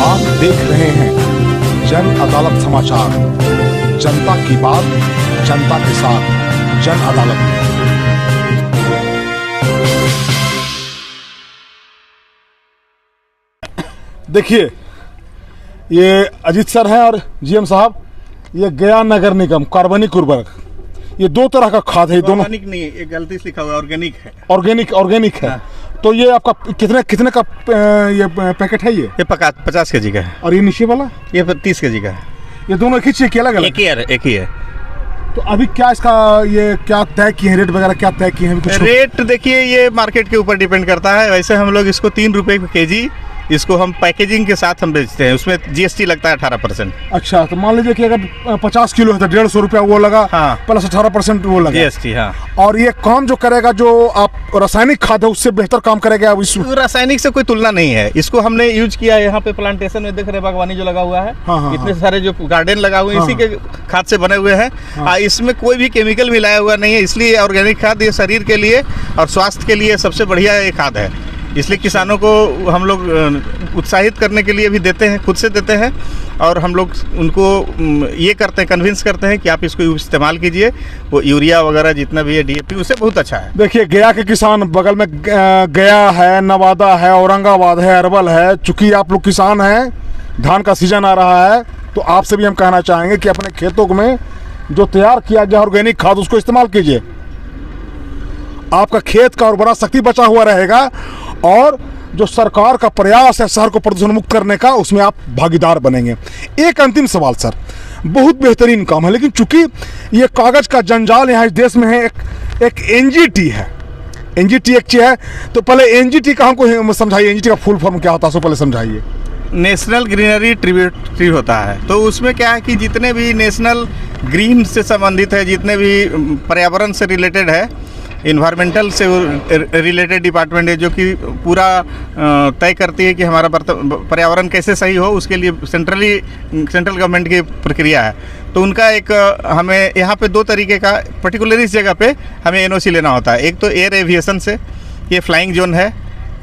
आप देख रहे हैं जन अदालत समाचार। जनता की बात जनता के साथ, जन अदालत में। देखिए, ये अजीत सर हैं और जीएम साहब, ये गया नगर निगम कार्बनिक उर्वरक, ये दो तरह का खाद है। दोनों ऑर्गेनिक नहीं है, ये गलती से लिखा हुआ है, ऑर्गेनिक है। ऑर्गेनिक है। हाँ। तो ये आपका कितने का ये पैकेट है? ये 50 केजी का है। और ये नीचे वाला ये 30 केजी का है। ये दोनों एक ही चाहिए कि अलग अलग? एक ही है। तो अभी क्या इसका ये क्या तय किए हैं, रेट वगैरह क्या तय किए हैं? कुछ रेट देखिए, ये मार्केट के ऊपर डिपेंड करता है। वैसे हम लोग इसको 3 रुपए केजी, इसको हम पैकेजिंग के साथ हम बेचते हैं, उसमें जीएसटी लगता है 18%। अच्छा, तो मान लीजिए कि अगर 50 किलो है तो 150 रुपया वो लगा। हाँ। प्लस 18% वो लगा जीएसटी। हाँ। और ये काम जो करेगा, जो आप रासायनिक खाद है उससे बेहतर काम करेगा? अब इस रासायनिक से कोई तुलना नहीं है। इसको हमने यूज किया है यहाँ पे प्लांटेशन में, देख रहे बागवानी जो लगा हुआ है। हाँ, इतने सारे जो गार्डन लगा हुए हैं, इसी के खाद से बने हुए हैं। इसमें कोई भी केमिकल मिलाया हुआ नहीं है, इसलिए ऑर्गेनिक खाद ये शरीर के लिए और स्वास्थ्य के लिए सबसे बढ़िया ये खाद है। इसलिए किसानों को हम लोग उत्साहित करने के लिए भी देते हैं, खुद से देते हैं, और हम लोग उनको ये करते हैं, कन्विंस करते हैं कि आप इसको इस्तेमाल कीजिए। वो यूरिया वगैरह जितना भी है, डीएपी, उससे बहुत अच्छा है। देखिए, गया के किसान, बगल में गया है, नवादा है, औरंगाबाद है, अरवल है। चूंकि आप लोग किसान हैं, धान का सीजन आ रहा है, तो आपसे भी हम कहना चाहेंगे कि अपने खेतों में जो तैयार किया गया ऑर्गेनिक खाद उसको इस्तेमाल कीजिए। आपका खेत का उर्वरा शक्ति बचा हुआ रहेगा, और जो सरकार का प्रयास है शहर को प्रदूषण मुक्त करने का, उसमें आप भागीदार बनेंगे। एक अंतिम सवाल सर, बहुत बेहतरीन काम है, लेकिन चूंकि ये कागज का जंजाल यहाँ इस देश में है, एक एनजीटी है। एनजीटी एक चीज है, तो पहले एनजीटी का हमको समझाइए, एनजीटी का फुल फॉर्म क्या होता है, सो पहले समझाइए। नेशनल ग्रीनरी ट्रिब्यूटरी होता है। तो उसमें क्या है कि जितने भी नेशनल ग्रीन से संबंधित है, जितने भी पर्यावरण से रिलेटेड है, इन्वायरमेंटल से रिलेटेड डिपार्टमेंट है, जो कि पूरा तय करती है कि हमारा पर्यावरण कैसे सही हो, उसके लिए सेंट्रल गवर्नमेंट की प्रक्रिया है। तो उनका एक हमें यहाँ पे 2 तरीके का पर्टिकुलर इस जगह पे हमें एनओसी लेना होता है। एक तो एयर एविएशन से, ये फ्लाइंग जोन है,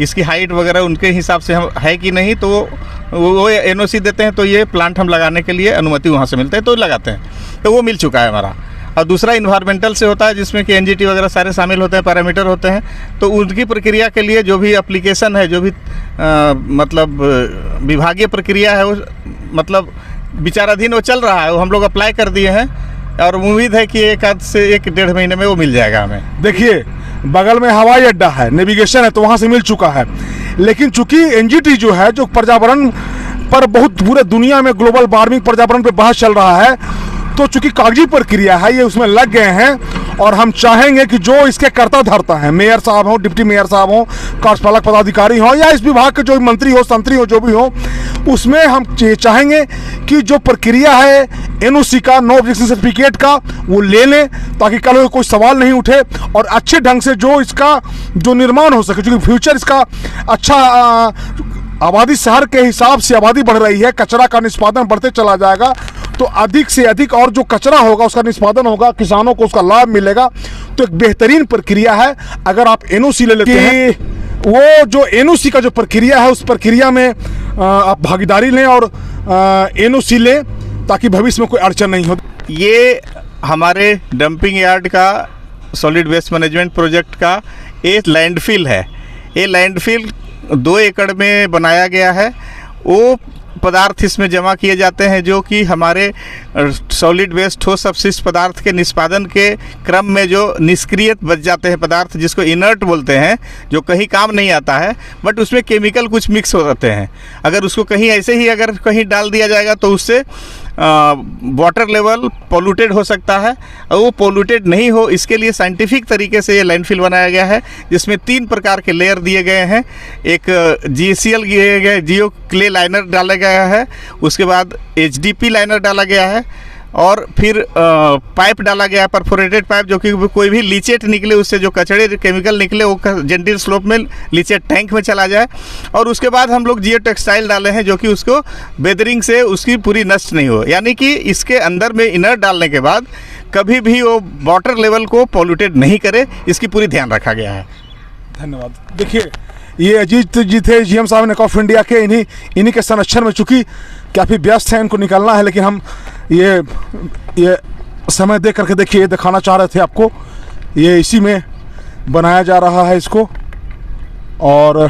इसकी हाइट वगैरह उनके हिसाब से हम है कि नहीं, तो वो एनओसी देते हैं। तो ये प्लांट हम लगाने के लिए अनुमति वहाँ से मिलता है, तो लगाते हैं, तो वो मिल चुका है हमारा। और दूसरा इन्वायरमेंटल से होता है, जिसमें कि एनजीटी वगैरह सारे शामिल होते हैं, पैरामीटर होते हैं। तो उनकी प्रक्रिया के लिए जो भी एप्लीकेशन है, जो भी मतलब विभागीय प्रक्रिया है, वो मतलब विचाराधीन वो चल रहा है, वो हम लोग अप्लाई कर दिए हैं, और उम्मीद है कि 1 से 1.5 महीने में वो मिल जाएगा हमें। देखिए, बगल में हवाई अड्डा है, नेविगेशन है, तो वहाँ से मिल चुका है। लेकिन चूंकि एनजीटी जो है, जो पर्यावरण पर बहुत पूरे दुनिया में ग्लोबल वार्मिंग पर्यावरण पर बहस चल रहा है, तो चूंकि कागजी प्रक्रिया है, ये उसमें लग गए हैं। और हम चाहेंगे कि जो इसके कर्ता धर्ता हैं, मेयर साहब हो, डिप्टी मेयर साहब हो, कार्यपालक पदाधिकारी हो, या इस विभाग के जो मंत्री हो, संतरी हो, जो भी हो, उसमें हम चाहेंगे कि जो प्रक्रिया है एनओसी का, नो ऑब्जेक्शन सर्टिफिकेट का, वो ले लें, ताकि कल कोई सवाल नहीं उठे, और अच्छे ढंग से जो इसका जो निर्माण हो सके। क्योंकि फ्यूचर इसका अच्छा, आबादी शहर के हिसाब से आबादी बढ़ रही है, कचरा का निष्पादन बढ़ते चला जाएगा, तो अधिक से अधिक और जो कचरा होगा उसका निष्पादन होगा, किसानों को उसका लाभ मिलेगा। तो एक बेहतरीन प्रक्रिया है। अगर आप एनओसी ले लेते हैं, वो जो एनओसी का जो प्रक्रिया है, उस प्रक्रिया में आप भागीदारी लें और एनओसी लें, ताकि भविष्य में कोई अड़चन नहीं हो। ये हमारे डंपिंग यार्ड का, सॉलिड वेस्ट मैनेजमेंट प्रोजेक्ट का एक लैंडफिल है। ये लैंडफिल 2 एकड़ में बनाया गया है। वो पदार्थ इसमें जमा किए जाते हैं, जो कि हमारे सॉलिड वेस्ट, ठोस अपशिष्ट पदार्थ के निष्पादन के क्रम में जो निष्क्रिय बच जाते हैं पदार्थ, जिसको इनर्ट बोलते हैं, जो कहीं काम नहीं आता है, बट उसमें केमिकल कुछ मिक्स हो जाते हैं। अगर उसको कहीं ऐसे ही अगर कहीं डाल दिया जाएगा, तो उससे वाटर लेवल पोल्यूटेड हो सकता है, और वो पोल्यूटेड नहीं हो, इसके लिए साइंटिफिक तरीके से ये लैंडफिल बनाया गया है, जिसमें 3 प्रकार के लेयर दिए गए हैं। एक GCL दिए गए, जियो क्ले लाइनर डाला गया है, उसके बाद HDP लाइनर डाला गया है, और फिर पाइप डाला गया है, परफोरेटेड पाइप, जो कि कोई भी लीचेट निकले, उससे जो कचड़े केमिकल निकले, वो जेंटिल स्लोप में लीचेट टैंक में चला जाए। और उसके बाद हम लोग जियो टेक्सटाइल डाले हैं, जो कि उसको वेदरिंग से उसकी पूरी नष्ट नहीं हो, यानी कि इसके अंदर में इनर डालने के बाद कभी भी वो वाटर लेवल को पॉल्यूटेड नहीं करे, इसकी पूरी ध्यान रखा गया है। धन्यवाद। देखिए, ये अजीत जी थे, जीएम साहब नेक ऑफ इंडिया के। इन्हीं के संरक्षण में, चूँकि काफ़ी व्यस्त हैं, इनको निकलना है, लेकिन हम ये समय दे करके देखिए, ये दिखाना चाह रहे थे आपको। ये इसी में बनाया जा रहा है इसको, और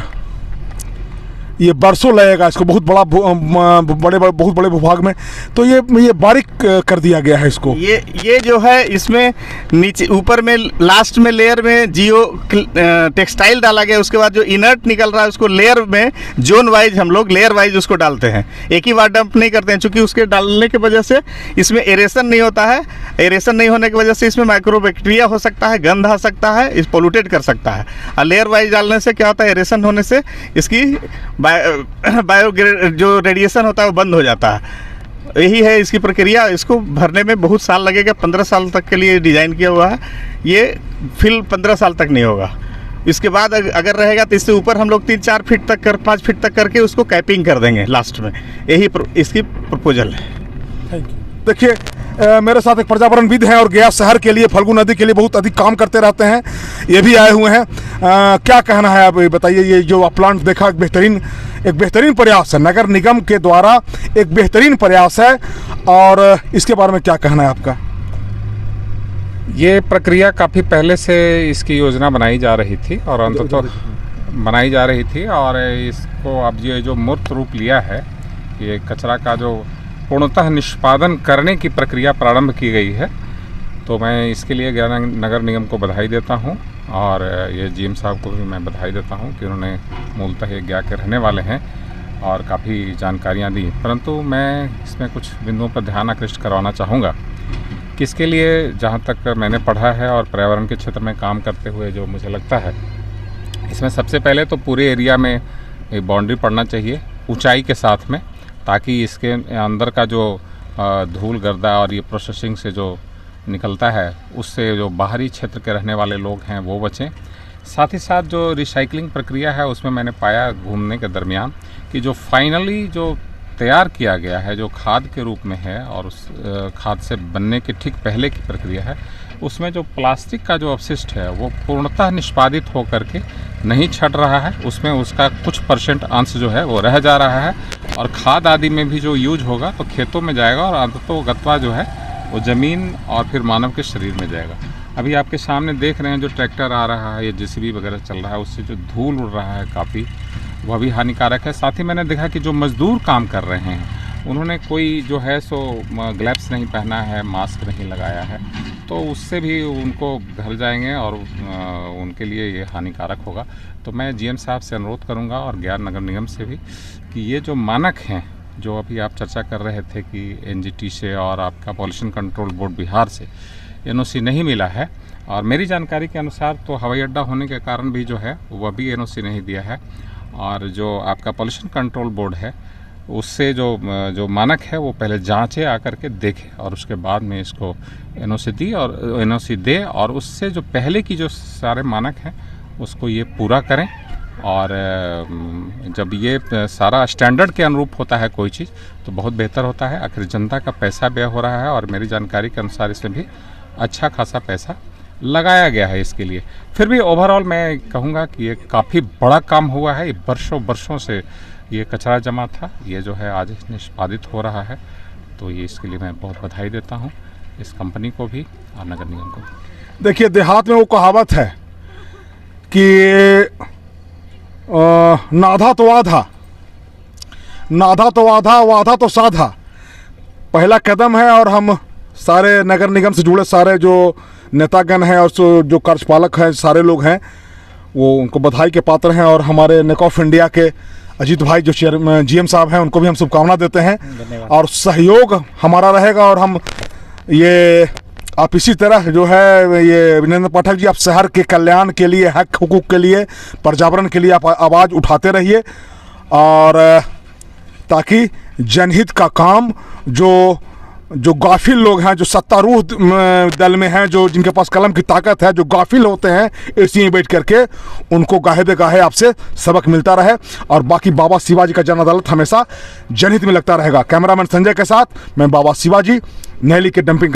ये बरसों लगेगा इसको, बहुत बड़े भूभाग में। तो ये बारीक कर दिया गया है इसको। ये जो है, इसमें नीचे ऊपर में लास्ट में लेयर में जियो टेक्सटाइल डाला गया। उसके बाद जो इनर्ट निकल रहा है उसको लेयर में जोन वाइज हम लोग लेयर वाइज उसको डालते हैं, एक ही बार डंप नहीं करते हैं, क्योंकि उसके डालने की वजह से इसमें एरेशन नहीं होता है। एरेशन नहीं होने की वजह से इसमें माइक्रोबैक्टीरिया हो सकता है, गंध आ सकता है, इस पोल्यूटेड कर सकता है। और लेयर वाइज डालने से क्या होता है, एरेशन होने से इसकी बायो जो रेडिएशन होता है वो बंद हो जाता है। यही है इसकी प्रक्रिया। इसको भरने में बहुत साल लगेगा, 15 साल तक के लिए डिज़ाइन किया हुआ है। ये फिल 15 साल तक नहीं होगा। इसके बाद अगर रहेगा तो इससे ऊपर हम लोग 3-4 फीट तक 5 फीट तक करके उसको कैपिंग कर देंगे लास्ट में। यही इसकी प्रपोजल है। Thank you. देखिए, मेरे साथ एक पर्यावरणविद हैं और गया शहर के लिए, फल्गु नदी के लिए बहुत अधिक काम करते रहते हैं। ये भी आए हुए हैं। क्या कहना है आप बताइए, ये जो आप प्लांट देखा, एक बेहतरीन प्रयास है, नगर निगम के द्वारा एक बेहतरीन प्रयास है, और इसके बारे में क्या कहना है आपका? ये प्रक्रिया काफ़ी पहले से इसकी योजना बनाई जा रही थी, और अंततः बनाई जा रही थी, और इसको अब ये जो मूर्त रूप लिया है, ये कचरा का जो पूर्णतः निष्पादन करने की प्रक्रिया प्रारंभ की गई है। तो मैं इसके लिए गया नगर निगम को बधाई देता हूं, और ये जीएम साहब को भी मैं बधाई देता हूं कि उन्होंने मूलतः ये गया के रहने वाले हैं और काफ़ी जानकारियां दी। परंतु मैं इसमें कुछ बिंदुओं पर ध्यान आकृष्ट करवाना चाहूँगा कि इसके लिए, जहाँ तक मैंने पढ़ा है और पर्यावरण के क्षेत्र में काम करते हुए जो मुझे लगता है, इसमें सबसे पहले तो पूरे एरिया में एक बाउंड्री पड़ना चाहिए ऊंचाई के साथ में, ताकि इसके अंदर का जो धूल गर्दा और ये प्रोसेसिंग से जो निकलता है, उससे जो बाहरी क्षेत्र के रहने वाले लोग हैं वो बचें। साथ ही साथ जो रिसाइकलिंग प्रक्रिया है, उसमें मैंने पाया घूमने के दरमियान कि जो फाइनली जो तैयार किया गया है, जो खाद के रूप में है, और उस खाद से बनने के ठीक पहले की प्रक्रिया है, उसमें जो प्लास्टिक का जो अपशिष्ट है वो पूर्णतः निष्पादित होकर के नहीं छट रहा है। उसमें उसका कुछ % अंश जो है वो रह जा रहा है, और खाद आदि में भी जो यूज होगा तो खेतों में जाएगा, और अंततोगत्वा जो है वो ज़मीन और फिर मानव के शरीर में जाएगा। अभी आपके सामने देख रहे हैं जो ट्रैक्टर आ रहा है, ये जेसीबी वगैरह चल रहा है, उससे जो धूल उड़ रहा है काफ़ी, वह भी हानिकारक है। साथ ही मैंने देखा कि जो मज़दूर काम कर रहे हैं, उन्होंने कोई जो है सो ग्लव्स नहीं पहना है, मास्क नहीं लगाया है, तो उससे भी उनको घर जाएंगे और उनके लिए ये हानिकारक होगा। तो मैं जीएम साहब से अनुरोध करूंगा, और गया नगर निगम से भी, कि ये जो मानक हैं, जो अभी आप चर्चा कर रहे थे कि एनजीटी से और आपका पॉल्यूशन कंट्रोल बोर्ड बिहार से एनओसी नहीं मिला है, और मेरी जानकारी के अनुसार तो हवाई अड्डा होने के कारण भी जो है वह भी एनओसी नहीं दिया है, और जो आपका पॉल्यूशन कंट्रोल बोर्ड है उससे जो मानक है वो पहले जांचे आकर के देखे, और उसके बाद में इसको एनओसी दे, और उससे जो पहले की जो सारे मानक हैं उसको ये पूरा करें। और जब ये सारा स्टैंडर्ड के अनुरूप होता है कोई चीज़, तो बहुत बेहतर होता है। आखिर जनता का पैसा व्यय हो रहा है, और मेरी जानकारी के अनुसार इसमें भी अच्छा खासा पैसा लगाया गया है इसके लिए। फिर भी ओवरऑल मैं कहूँगा कि ये काफ़ी बड़ा काम हुआ है। ये वर्षों से ये कचरा जमा था, ये जो है आज निष्पादित हो रहा है। तो ये इसके लिए मैं बहुत बधाई देता हूँ इस कंपनी को भी और नगर निगम को भी। देखिए, देहात में वो कहावत है कि नाधा तो आधा, नाधा तो आधा, वाधा तो साधा। पहला कदम है, और हम सारे नगर निगम से जुड़े सारे जो नेतागण हैं और जो कार्यपालक हैं, सारे लोग हैं, वो उनको बधाई के पात्र हैं। और हमारे नेक ऑफ इंडिया के अजीत भाई जो जीएम साहब हैं, उनको भी हम शुभकामना देते हैं, और सहयोग हमारा रहेगा। और हम ये आप इसी तरह जो है, ये विनेंद्र पाठक जी, आप शहर के कल्याण के लिए, हक हुकूक के लिए, पर्यावरण के लिए आप आवाज़ उठाते रहिए, और ताकि जनहित का काम जो गाफिल लोग हैं, जो सत्तारूढ़ दल में हैं, जो जिनके पास कलम की ताकत है, जो गाफिल होते हैं एसी में बैठ करके, उनको गाहे बेगाहे आपसे सबक मिलता रहे। और बाकी बाबा शिवाजी का जन अदालत हमेशा जनहित में लगता रहेगा। कैमरामैन संजय के साथ मैं बाबा शिवाजी, नहली के डंपिंग